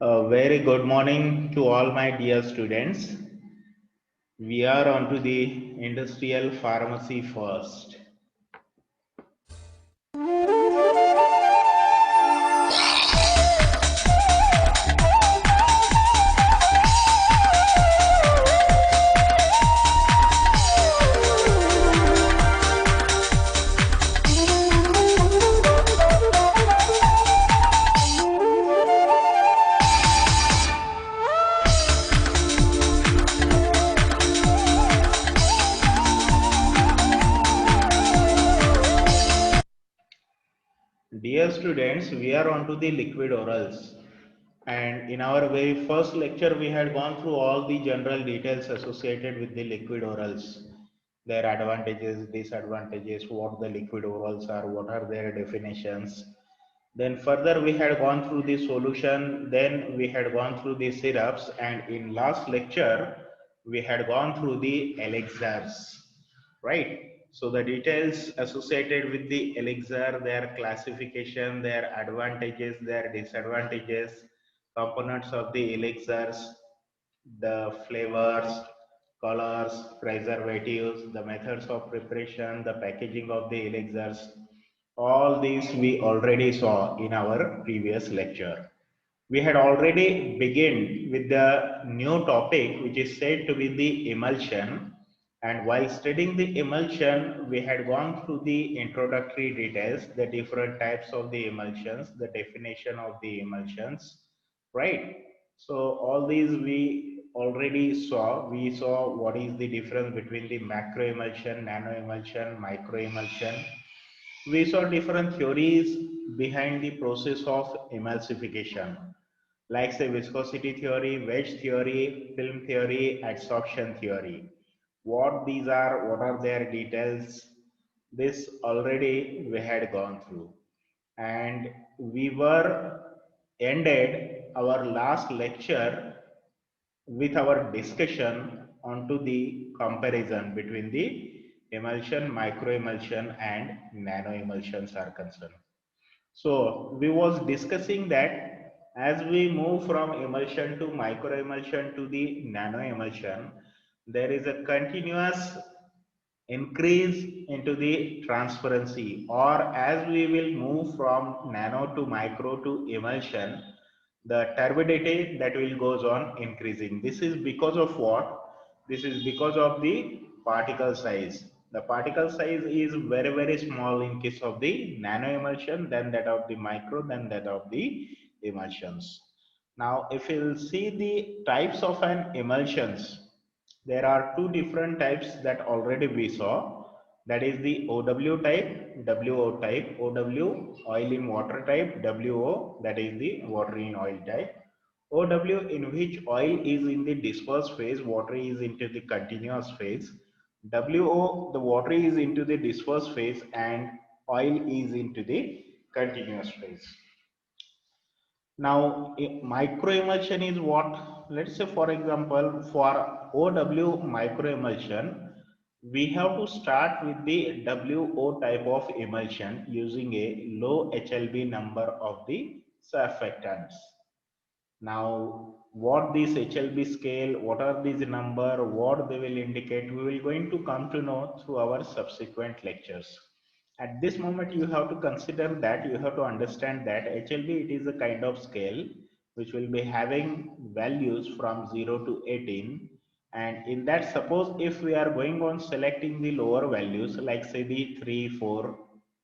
A very good morning to all my dear students. We are on to the industrial pharmacy first. Dear students, we are on to the liquid orals. And in our very first lecture, we had gone through all the general details associated with the liquid orals, their advantages, disadvantages, what the liquid orals are, what are their definitions. Then further we had gone through the solution, then we had gone through the syrups, and in last lecture, we had gone through the elixirs, right? So the details associated with the elixir, their classification, their advantages, their disadvantages, components of the elixirs, the flavors, colors, preservatives, the methods of preparation, the packaging of the elixirs, all these we already saw in our previous lecture. We had already begun with the new topic which is said to be the emulsion, and while studying the emulsion we had gone through the introductory details, the different types of the emulsions, the definition of the emulsions, right? So all these we already saw. We saw what is the difference between the macro emulsion, nano emulsion, micro emulsion. We saw different theories behind the process of emulsification, like say viscosity theory, wedge theory, film theory, adsorption theory. What these are, what are their details, this already we had gone through. And we were ended our last lecture with our discussion onto the comparison between the emulsion, microemulsion and nanoemulsions are concerned. So we was discussing that as we move from emulsion to microemulsion to the nanoemulsion, there is a continuous increase into the transparency, or as we will move from nano to micro to emulsion, the turbidity that will goes on increasing. This is because of what? This is because of the particle size. The particle size is very small in case of the nano emulsion, then that of the micro, then that of the emulsions. Now if you'll see the types of an emulsions, there are two different types that already we saw. That is the OW type, WO type. OW oil in water type, WO that is the water in oil type. OW in which oil is in the dispersed phase, water is into the continuous phase. WO, the water is into the dispersed phase and oil is into the continuous phase. Now, microemulsion is what? Let's say, for example, for OW microemulsion, we have to start with the WO type of emulsion using a low HLB number of the surfactants. Now, what this HLB scale, what are these number, what they will indicate, we will going to come to know through our subsequent lectures. At this moment, you have to consider that, you have to understand that HLB, it is a kind of scale which will be having values from 0 to 18. And in that, suppose if we are going on selecting the lower values, like say the 3, 4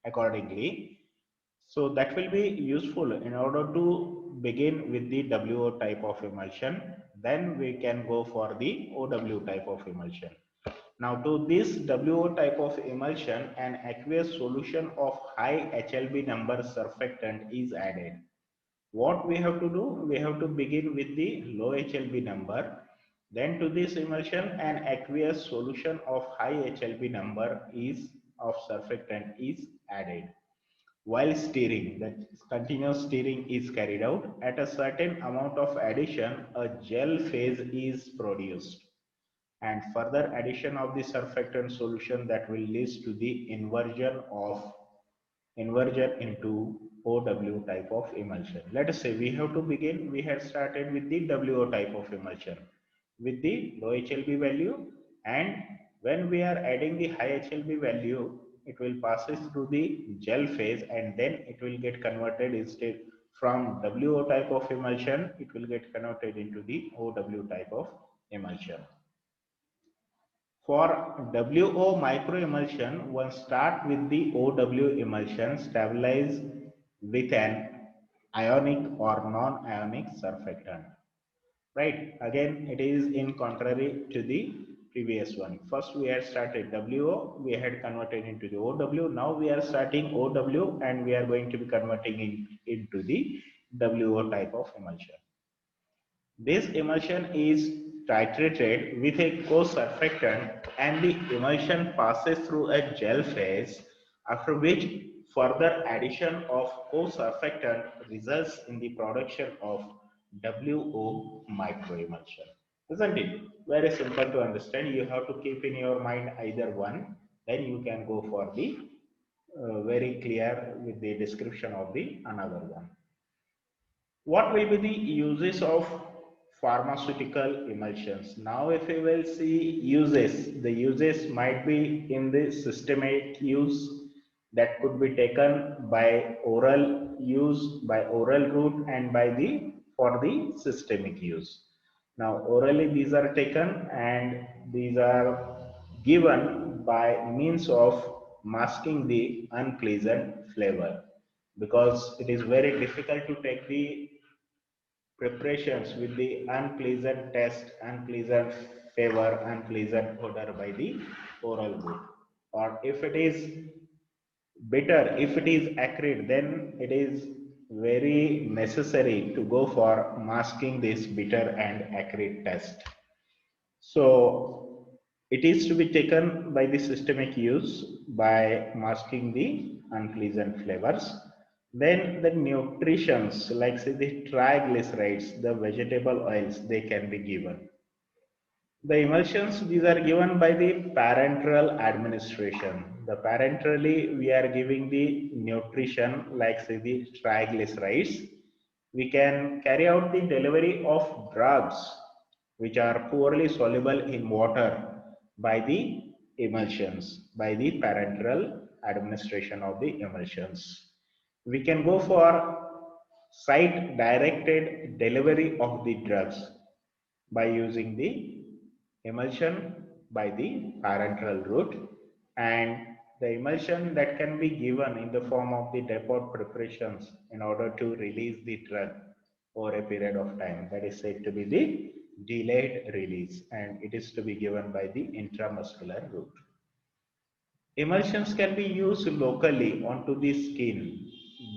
accordingly, so that will be useful in order to begin with the WO type of emulsion. Then we can go for the OW type of emulsion. Now to this WO type of emulsion, an aqueous solution of high HLB number surfactant is added. What we have to do? We have to begin with the low HLB number. Then to this emulsion, an aqueous solution of high HLB number is of surfactant is added. While stirring, that continuous stirring is carried out, at a certain amount of addition, a gel phase is produced. And further addition of the surfactant solution that will lead to the inversion into OW type of emulsion. Let us say we have to begin, we had started with the WO type of emulsion with the low HLB value, and when we are adding the high HLB value, it will passes through the gel phase and then it will get converted instead from WO type of emulsion, it will get converted into the OW type of emulsion. For WO microemulsion, one start with the OW emulsion stabilized with an ionic or non-ionic surfactant. Right? Again, it is in contrary to the previous one. First, we had started WO, we had converted into the OW. Now we are starting OW and we are going to be converting into the WO type of emulsion. This emulsion is titrated with a co-surfactant and the emulsion passes through a gel phase, after which further addition of co-surfactant results in the production of WO microemulsion. Isn't it? Very simple to understand. You have to keep in your mind either one, then you can go for the very clear with the description of the another one. What will be the uses of pharmaceutical emulsions? Now, if we will see uses, the uses might be in the systemic use that could be taken by oral use, by oral route, and by the for the systemic use. Now, orally these are taken and these are given by means of masking the unpleasant flavor, because it is very difficult to take the preparations with the unpleasant taste, unpleasant flavor, unpleasant odor by the oral route. Or if it is bitter, if it is acrid, then it is very necessary to go for masking this bitter and acrid taste. So it is to be taken by the systemic use by masking the unpleasant flavors. Then the nutritions, like say the triglycerides, the vegetable oils, they can be given. The emulsions, these are given by the parenteral administration. The parenterally, we are giving the nutrition, like say the triglycerides. We can carry out the delivery of drugs which are poorly soluble in water by the emulsions, by the parenteral administration of the emulsions. We can go for site directed delivery of the drugs by using the emulsion by the parenteral route, and the emulsion that can be given in the form of the depot preparations in order to release the drug over a period of time, that is said to be the delayed release, and it is to be given by the intramuscular route. Emulsions can be used locally onto the skin.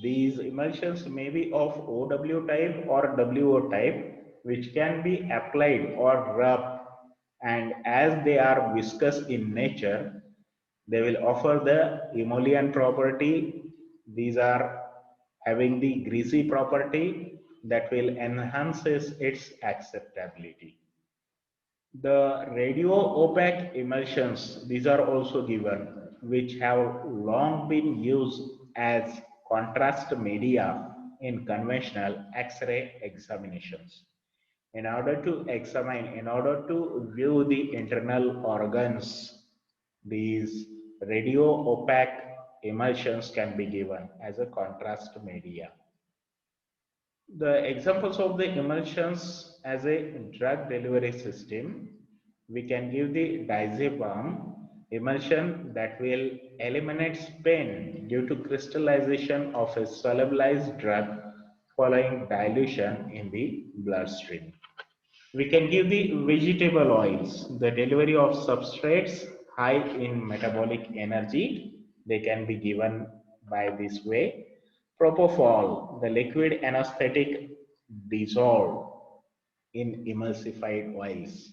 These emulsions may be of OW type or WO type, which can be applied or rubbed, and as they are viscous in nature, they will offer the emollient property. These are having the greasy property that will enhance its acceptability. The radio opaque emulsions, these are also given, which have long been used as contrast media in conventional X-ray examinations. In order to examine, in order to view the internal organs, these radio opaque emulsions can be given as a contrast media. The examples of the emulsions as a drug delivery system, we can give the diazepam emulsion that will eliminate pain due to crystallization of a solubilized drug following dilution in the bloodstream. We can give the vegetable oils, the delivery of substrates high in metabolic energy. They can be given by this way. Propofol, the liquid anesthetic dissolved in emulsified oils,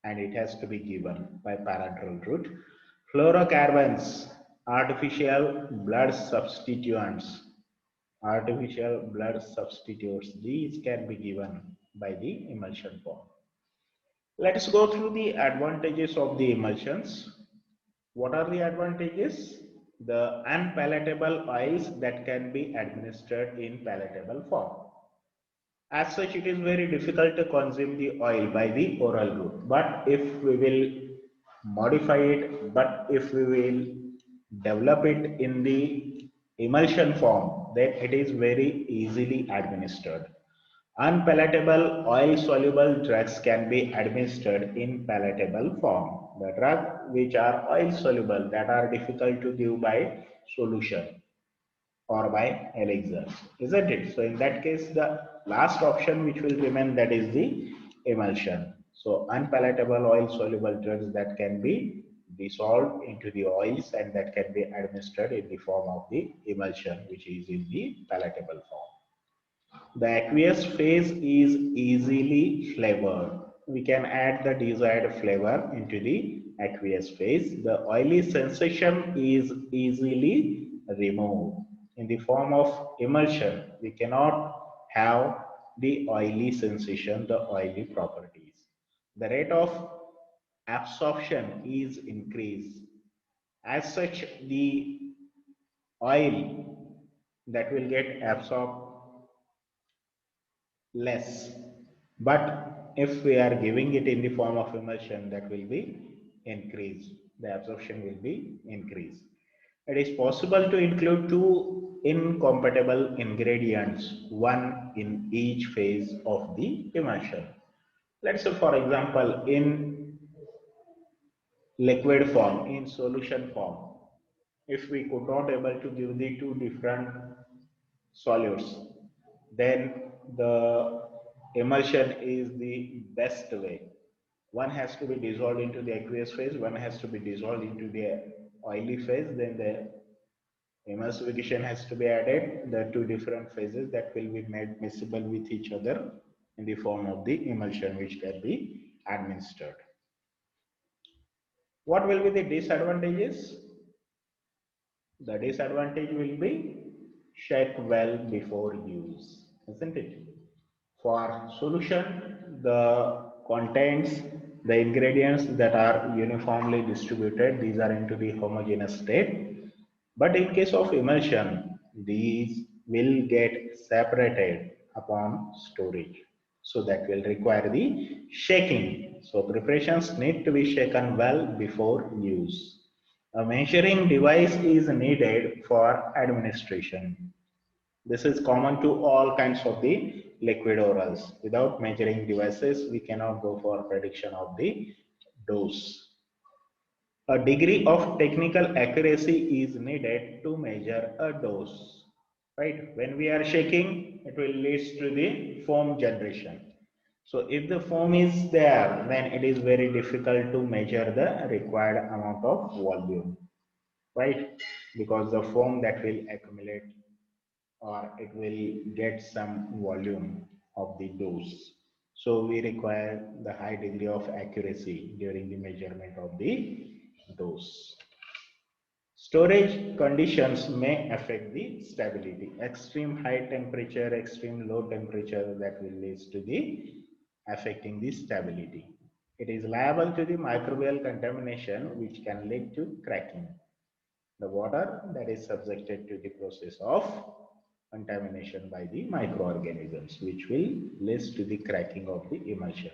and it has to be given by parenteral route. Fluorocarbons, artificial blood substituents. Artificial blood substitutes, these can be given by the emulsion form. Let's go through the advantages of the emulsions. What are the advantages? the unpalatable oils that can be administered in palatable form. As such, it is very difficult to consume the oil by the oral route. But if we will modify it, but if we will develop it in the emulsion form, then it is very easily administered. Unpalatable oil soluble drugs can be administered in palatable form. The drugs which are oil soluble, that are difficult to give by solution or by elixirs, isn't it? So in that case, the last option which will remain, that is the emulsion. So unpalatable oil soluble drugs that can be dissolved into the oils and that can be administered in the form of the emulsion, which is in the palatable form. The aqueous phase is easily flavored. We can add the desired flavor into the aqueous phase. The oily sensation is easily removed. In the form of emulsion, we cannot have the oily sensation, the oily properties. The rate of absorption is increased. As such, the oil that will get absorbed less. But if we are giving it in the form of emulsion, that will be increased. The absorption will be increased. It is possible to include two incompatible ingredients, one in each phase of the emulsion. Let's say, for example, in liquid form, in solution form, if we could not able to give the two different solutes, then the emulsion is the best way. One has to be dissolved into the aqueous phase, one has to be dissolved into the oily phase, then the emulsification has to be added, the two different phases that will be made miscible with each other in the form of the emulsion which can be administered. What will be the disadvantages? The disadvantage will be shake well before use, isn't it? For solution, the contents, the ingredients that are uniformly distributed, these are into the homogeneous state. But in case of emulsion, these will get separated upon storage. So that will require the shaking. So preparations need to be shaken well before use. A measuring device is needed for administration. This is common to all kinds of the liquid orals. Without measuring devices, we cannot go for prediction of the dose. A degree of technical accuracy is needed to measure a dose. Right? When we are shaking, it will lead to the foam generation. So if the foam is there, then it is very difficult to measure the required amount of volume. Right? Because the foam that will accumulate, or it will get some volume of the dose. So we require the high degree of accuracy during the measurement of the dose. Storage conditions may affect the stability. Extreme high temperature, extreme low temperature, that will lead to the affecting the stability. It is liable to the microbial contamination which can lead to cracking. The water that is subjected to the process of contamination by the microorganisms, which will lead to the cracking of the emulsion.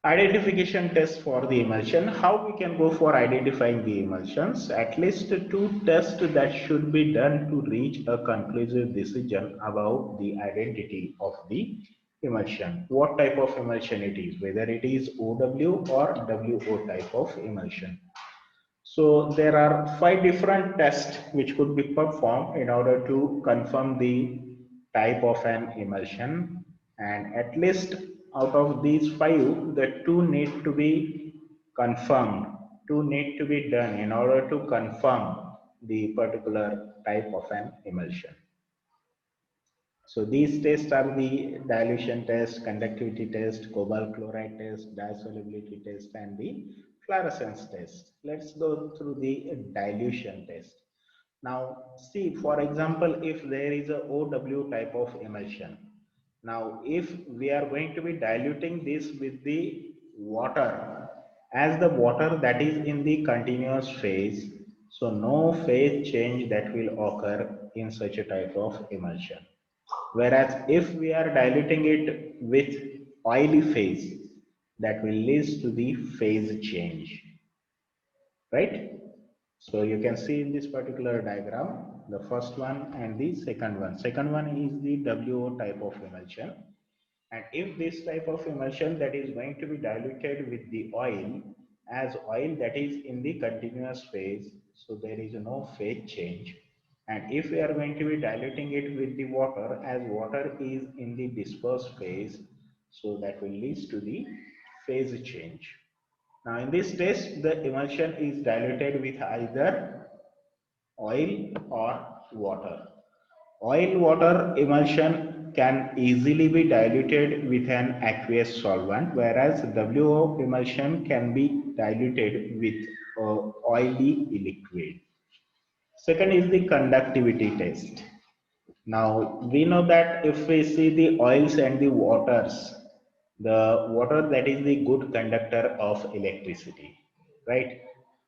Identification test for the emulsion. How we can go for identifying the emulsions? At least two tests that should be done to reach a conclusive decision about the identity of the emulsion. What type of emulsion it is, whether it is OW or WO type of emulsion. So there are 5 different tests which could be performed in order to confirm the type of an emulsion, and at least out of these 5, the 2 need to be confirmed. 2 need to be done in order to confirm the particular type of an emulsion. So these tests are the dilution test, conductivity test, cobalt chloride test, dissolvability test, and the fluorescence test. Let's go through the dilution test. Now, see, for example, if there is a OW type of emulsion. Now, if we are going to be diluting this with the water, as the water that is in the continuous phase, So no phase change that will occur in such a type of emulsion. Whereas if we are diluting it with oily phase, that will lead to the phase change, right? So you can see in this particular diagram, the first one and the second one. Second one is the WO type of emulsion. And if this type of emulsion that is going to be diluted with the oil, as oil that is in the continuous phase, so there is no phase change. And if we are going to be diluting it with the water, as water is in the dispersed phase, so that will lead to the phase change. Now in this test, the emulsion is diluted with either oil or water. Oil water emulsion can easily be diluted with an aqueous solvent, whereas WO emulsion can be diluted with oily liquid. Second is the conductivity test. Now we know that if we see the oils and the water that is the good conductor of electricity, right?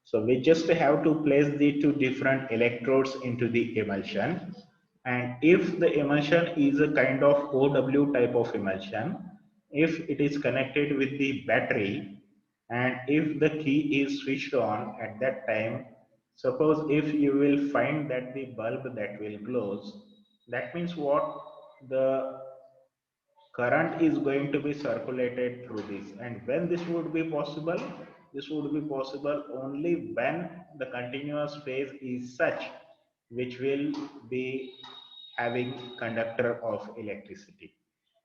So we just have to place the two different electrodes into the emulsion. And if the emulsion is a kind of OW type of emulsion, if it is connected with the battery, and if the key is switched on at that time, suppose if you will find that the bulb that will glows, that means what? The current is going to be circulated through this. And when this would be possible? This would be possible only when the continuous phase is such which will be having conductor of electricity.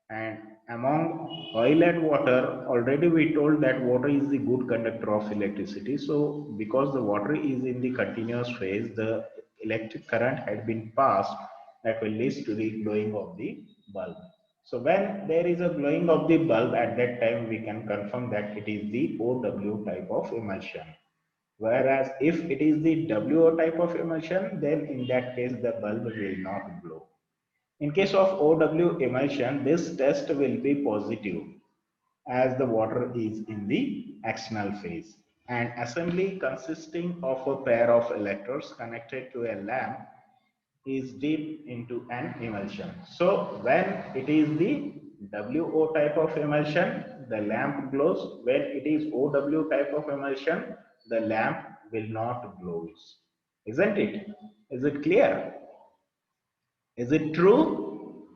And among oil and water, already we told that water is the good conductor of electricity. So because the water is in the continuous phase, the electric current had been passed that will lead to the glowing of the bulb. So when there is a glowing of the bulb, at that time we can confirm that it is the OW type of emulsion. Whereas if it is the WO type of emulsion, then in that case the bulb will not glow. In case of OW emulsion, this test will be positive as the water is in the external phase. And assembly consisting of a pair of electrodes connected to a lamp is deep into an emulsion. So when it is the WO type of emulsion, the lamp glows. When it is OW type of emulsion, the lamp will not glow. Isn't it? Is it clear? Is it true?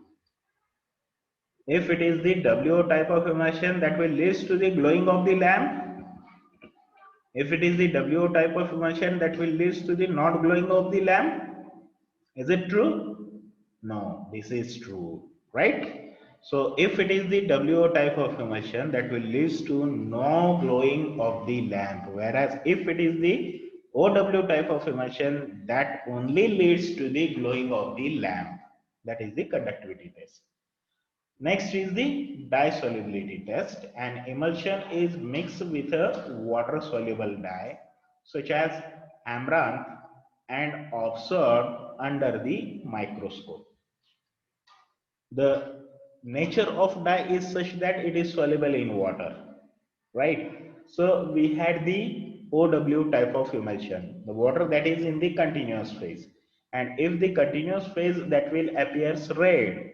If it is the WO type of emulsion, that will lead to the glowing of the lamp. If it is the WO type of emulsion, that will lead to the not glowing of the lamp. Is it true? No, this is true, right? So if it is the WO type of emulsion, that will lead to no glowing of the lamp, whereas if it is the OW type of emulsion, that only leads to the glowing of the lamp. That is the conductivity test. Next is the dye solubility test. An emulsion is mixed with a water soluble dye such as amaranth and observed under the microscope. The nature of dye is such that it is soluble in water, right? So we had the OW type of emulsion, the water that is in the continuous phase. And if the continuous phase that will appears red,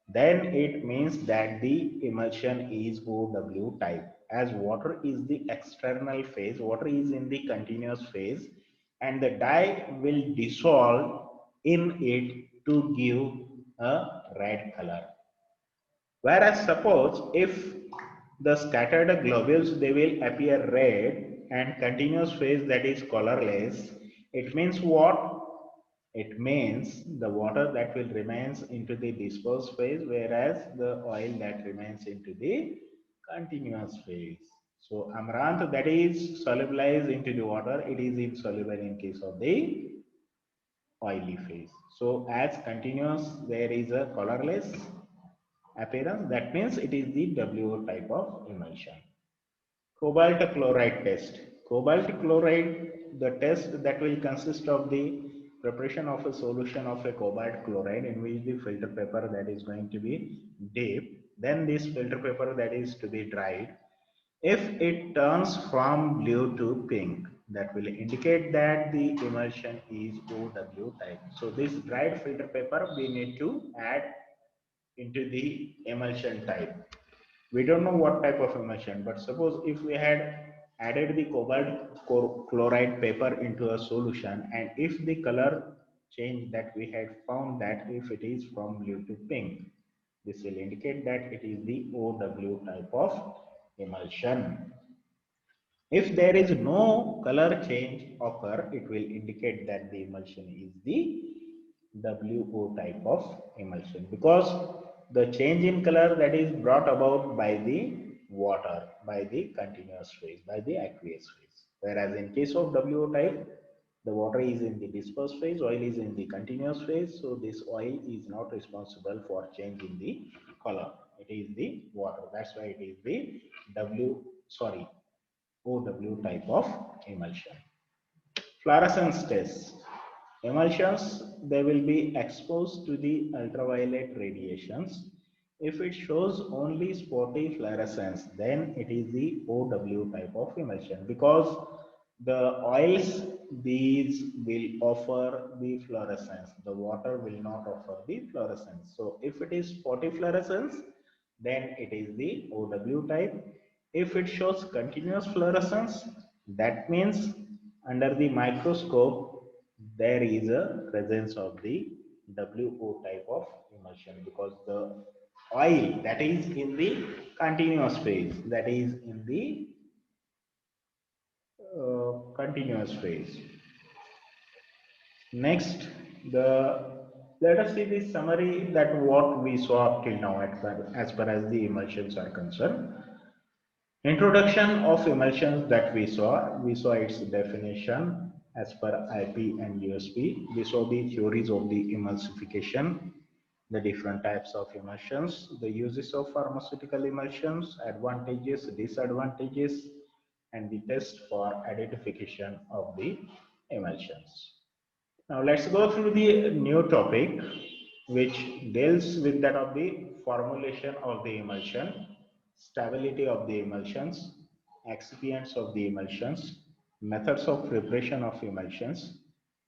then it means that the emulsion is OW type. As water is the external phase, water is in the continuous phase, and the dye will dissolve in it to give a red color. Whereas suppose if the scattered globules they will appear red and continuous phase that is colorless, it means what? It means the water that will remains into the dispersed phase, whereas the oil that remains into the continuous phase. So amaranth that is solubilized into the water, it is insoluble in case of the oily phase. So as continuous there is a colorless appearance, that means it is the WO type of emulsion. Cobalt chloride test. Cobalt chloride, the test that will consist of the preparation of a solution of a cobalt chloride in which the filter paper that is going to be dipped, then this filter paper that is to be dried. If it turns from blue to pink, that will indicate that the emulsion is OW type. So this dried filter paper we need to add into the emulsion type. We don't know what type of emulsion, but suppose if we had added the cobalt chloride paper into a solution, and if the color change that we had found that if it is from blue to pink, this will indicate that it is the OW type of emulsion. If there is no color change occur, it will indicate that the emulsion is the WO type of emulsion, because the change in color that is brought about by the water, by the continuous phase, by the aqueous phase. Whereas in case of WO type, the water is in the dispersed phase, oil is in the continuous phase, so this oil is not responsible for change in the color. It is the water. That's why it is the OW type of emulsion. Fluorescence test. Emulsions, they will be exposed to the ultraviolet radiations. If it shows only spotty fluorescence, then it is the OW type of emulsion, because the oils, these will offer the fluorescence. The water will not offer the fluorescence. So if it is spotty fluorescence, then it is the OW type. If it shows continuous fluorescence, that means under the microscope there is a presence of the WO type of emulsion, because the oil that is in the continuous phase, that is in the continuous phase. Next, let us see the summary that what we saw up till now as far as the emulsions are concerned. Introduction of emulsions that we saw its definition as per IP and USP. We saw the theories of the emulsification, the different types of emulsions, the uses of pharmaceutical emulsions, advantages, disadvantages, and the test for identification of the emulsions. Now let's go through the new topic which deals with that of the formulation of the emulsion, stability of the emulsions, excipients of the emulsions, methods of preparation of emulsions,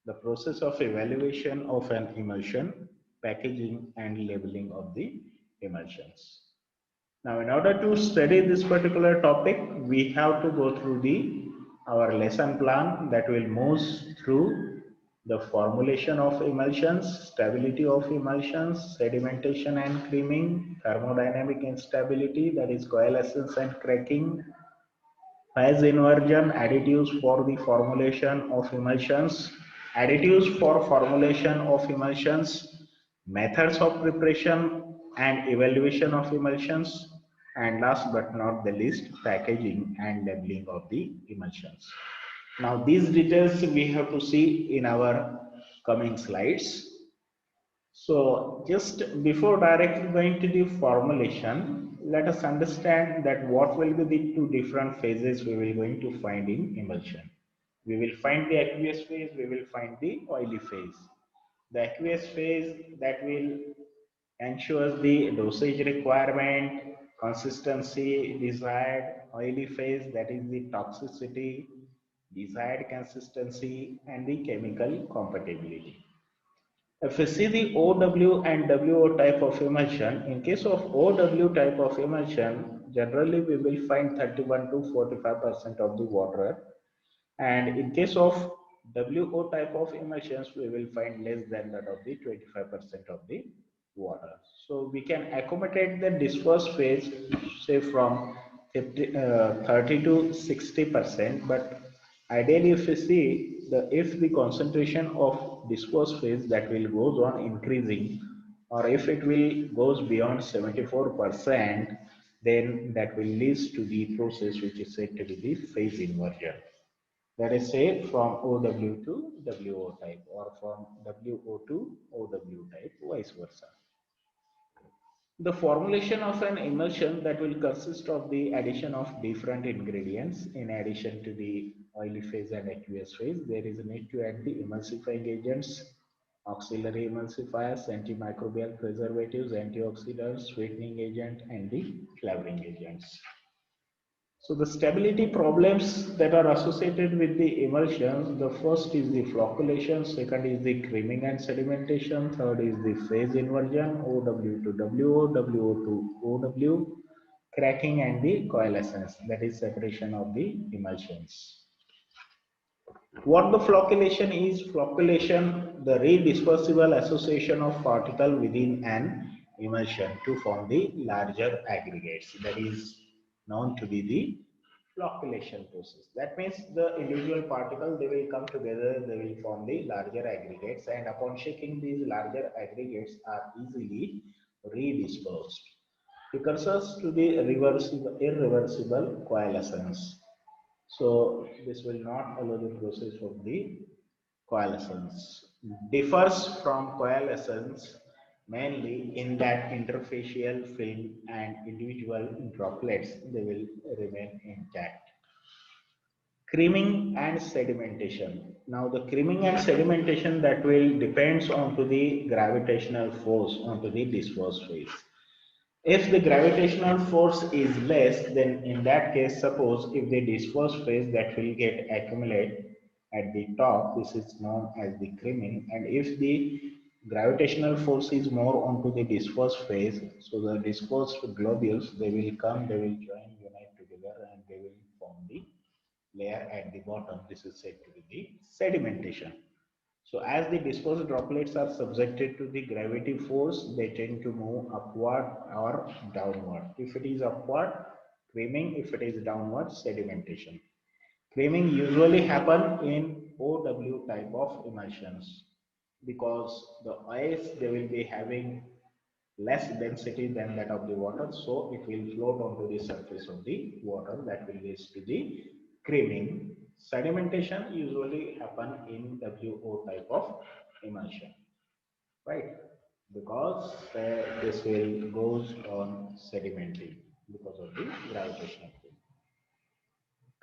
the process of evaluation of an emulsion, packaging and labeling of the emulsions. Now, in order to study this particular topic, we have to go through the our lesson plan that will move through the formulation of emulsions, stability of emulsions, sedimentation and creaming, thermodynamic instability, that is coalescence and cracking, phase inversion, additives for the formulation of emulsions, additives for formulation of emulsions, methods of preparation and evaluation of emulsions, and last but not the least, packaging and labeling of the emulsions. Now, these details we have to see in our coming slides. So just before directly going to the formulation, let us understand that what will be the two different phases we will going to find in emulsion. We will find the aqueous phase, we will find the oily phase. The aqueous phase that will ensure the dosage requirement, consistency desired, oily phase that is the toxicity, desired consistency and the chemical compatibility. If we see the OW and WO type of emulsion, in case of OW type of emulsion, generally we will find 31 to 45% of the water, and in case of WO type of emulsions, we will find less than that of the 25% of the water. So we can accommodate the dispersed phase, say from 30 to 60%, but ideally if we see if the concentration of dispersed phase that will goes on increasing, or if it will goes beyond 74%, then that will lead to the process which is said to be the phase inversion. Let us say from OW to WO type, or from WO to OW type, vice versa. The formulation of an emulsion that will consist of the addition of different ingredients. In addition to the oily phase and aqueous phase, there is a need to add the emulsifying agents, auxiliary emulsifiers, antimicrobial preservatives, antioxidants, sweetening agent, and the flavoring agents. So the stability problems that are associated with the emulsions, the first is the flocculation, second is the creaming and sedimentation, third is the phase inversion, OW to WO, WO to OW, cracking and the coalescence, that is separation of the emulsions. What the flocculation is? Flocculation, the redispersible association of particle within an emulsion to form the larger aggregates. That is known to be the flocculation process. That means the individual particles, they will come together, they will form the larger aggregates, and upon shaking, these larger aggregates are easily redispersed. Precursors to the irreversible coalescence. So this will not allow the process of the coalescence. Differs from coalescence mainly in that interfacial film and individual droplets, they will remain intact. Creaming and sedimentation. Now the creaming and sedimentation, that will depends onto the gravitational force onto the dispersed phase. If the gravitational force is less, then in that case, suppose if the dispersed phase, that will get accumulate at the top, this is known as the creaming. And if the gravitational force is more onto the dispersed phase, so the dispersed globules, they will come, they will join, unite together, and they will form the layer at the bottom. This is said to be the sedimentation. So as the dispersed droplets are subjected to the gravity force, they tend to move upward or downward. If it is upward, creaming; if it is downward, sedimentation. Creaming usually happen in OW type of emulsions because the oils, they will be having less density than that of the water, so it will float onto the surface of the water, that will lead to the creaming. Sedimentation usually happen in WO type of emulsion, right? Because this will goes on sedimenting because of the gravitational pull.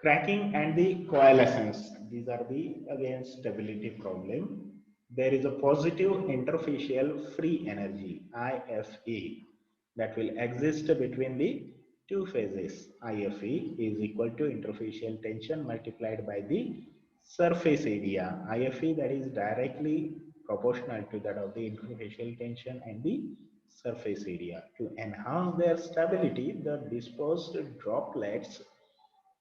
Cracking and the coalescence, these are the again stability problem. There is a positive interfacial free energy IFE that will exist between the two phases. IFE is equal to interfacial tension multiplied by the surface area. IFE, that is directly proportional to that of the interfacial tension and the surface area. To enhance their stability, the dispersed droplets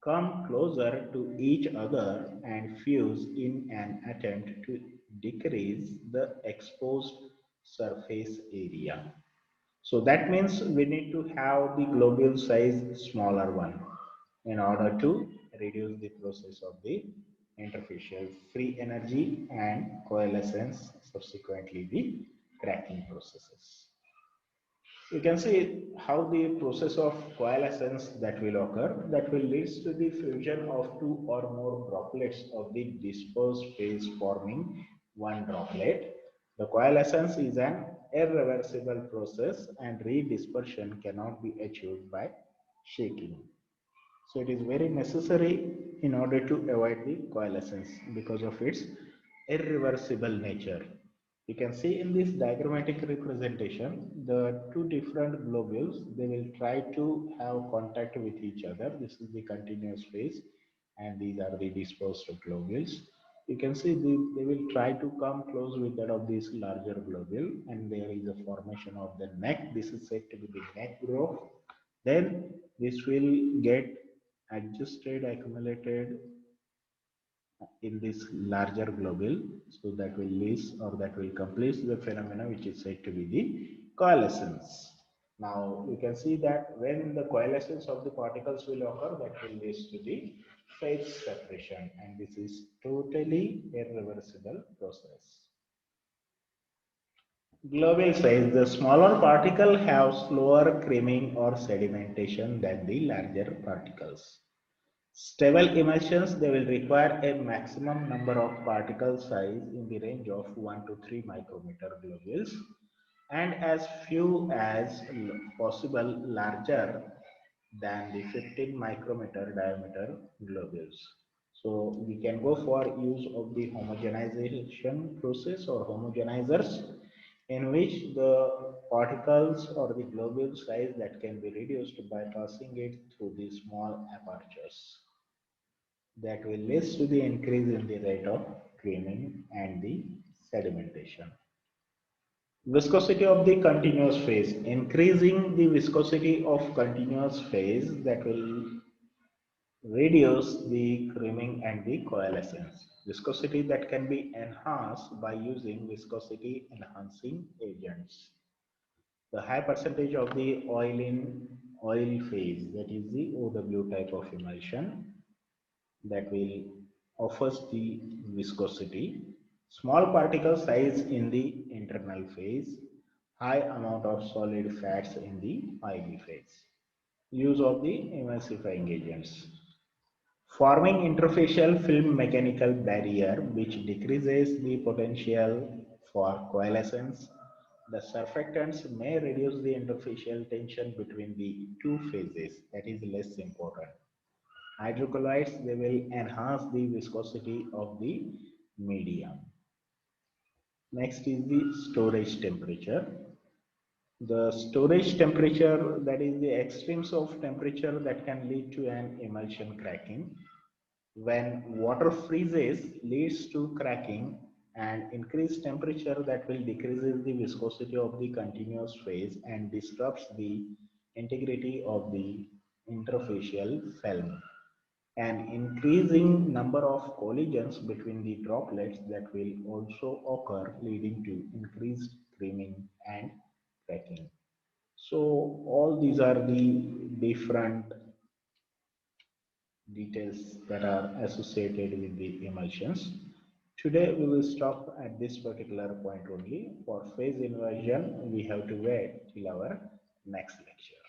come closer to each other and fuse in an attempt to decrease the exposed surface area. So that means we need to have the globule size smaller one in order to reduce the process of the interfacial free energy and coalescence, subsequently the cracking processes. You can see how the process of coalescence that will occur, that will lead to the fusion of two or more droplets of the dispersed phase forming one droplet. The coalescence is an irreversible process and redispersion cannot be achieved by shaking. So it is very necessary in order to avoid the coalescence because of its irreversible nature. You can see in this diagrammatic representation, the two different globules, they will try to have contact with each other. This is the continuous phase and these are the dispersed globules. You can see they will try to come close with that of this larger globule, and there is a formation of the neck. This is said to be the neck groove. Then this will get adjusted, accumulated in this larger globule, so that will lead or that will complete the phenomena which is said to be the coalescence. Now you can see that when the coalescence of the particles will occur, that will lead to the phase separation, and this is totally irreversible process. Globule size, the smaller particle have slower creaming or sedimentation than the larger particles. Stable emulsions, they will require a maximum number of particle size in the range of 1 to 3 micrometer globules and as few as possible larger than the 15 micrometer diameter globules. So we can go for use of the homogenization process or homogenizers. in which the particles or the globule size that can be reduced by passing it through the small apertures that will lead to the increase in the rate of creaming and the sedimentation. Viscosity of the continuous phase. Increasing the viscosity of continuous phase that will reduce the creaming and the coalescence. Viscosity that can be enhanced by using viscosity enhancing agents. The high percentage of the oil in oil phase, that is the OW type of emulsion, that will offers the viscosity. Small particle size in the internal phase, high amount of solid fats in the oily phase. Use of the emulsifying agents. Forming interfacial film mechanical barrier which decreases the potential for coalescence. The surfactants may reduce the interfacial tension between the two phases, that is less important. Hydrocolloids, they will enhance the viscosity of the medium. Next is the storage temperature. The storage temperature, that is the extremes of temperature that can lead to an emulsion cracking. When water freezes leads to cracking, and increased temperature that will decreases the viscosity of the continuous phase and disrupts the integrity of the interfacial film. An increasing number of collisions between the droplets that will also occur, leading to increased creaming and cracking. So all these are the different details that are associated with the emulsions. Today we will stop at this particular point only. For phase inversion, we have to wait till our next lecture.